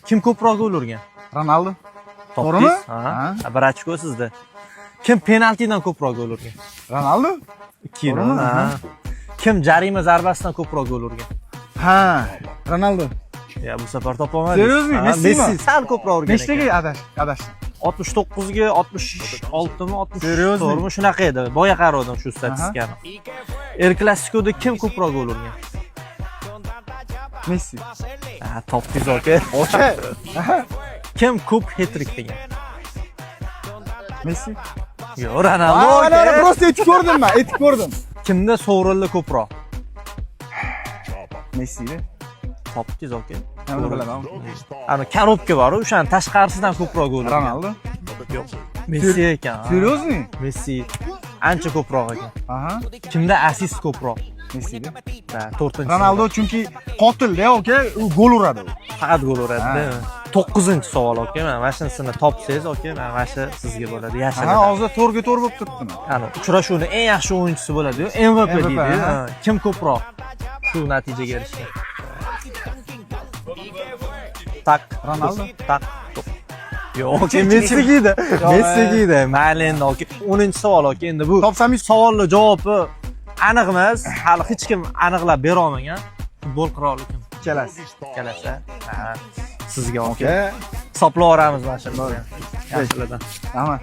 Kim ko'proq gol urgan? Ronaldo. To'g'rimi? Ha. Ha, bir ochko sizda. Kim penaltidan ko'proq gol urgan? Ronaldo. 2 To'g'rimi? Ha. Kim jarima zarbasidan ko'proq gol urgan? Ha, Ronaldo. Ya bu safar topamadingiz. Seriozmi? Ha, Messimi? Messi sal ko'proq urgan. Nechtaga adashdi? 69 ga 66 mi 60 Seriozmi? to'g'rimi shunaqa edi. Boya qarardim shu statistikani. El Clasico'da kim ko'proq gol urgan? Messi. Ha, topdingiz aka. Ocha. Kim ko'p hat-trick degan? Messi. Yo'q, Ronaldo Ana aka. prosta etib ko'rdim men, etib ko'rdim. Kimda sovrinli ko'proq? Messi-da. Topdingiz aka. Nima bilaman. Ana korobka bor, o'shani tashqarisidan ko'proq gol urgan. Ronaldo. Yo'q. Messi ekan. ha. Seriozmi? Messi ancha ko'proq ekan. Aha. Kimda assist ko'proq? Messi-da. Ha, 4-chi. Ronaldo chunki qotil-da, aka, u gol uradi. Faqat gol uradi. 9-savol aka. Mana shunisini topsangiz aka, mana shu sizga bo'ladi. Ha, Yashilada. hozir to'rga to'g'ri bo'lib turibdi. Ana uchrashuvni eng yaxshi o'yinchisi bo'ladi-yu, MVP MVP, deydi. ha. Kim ko'proq shu natijaga erishgan? Tak. Ronaldo. Tak. Yo'q, Messi-gida. Messi-gida. Mayli endi aka. 10-savol aka. Endi bu Topsam savolning javobi aniq emas. Hali hech kim aniqlab bera olmagan. Futbol qiroli kim? ikkalasi. Kelasa. Ha. Sizga aka. Aka. Hisoblab olamiz mana shuni. Yaxshilardan. Rahmat.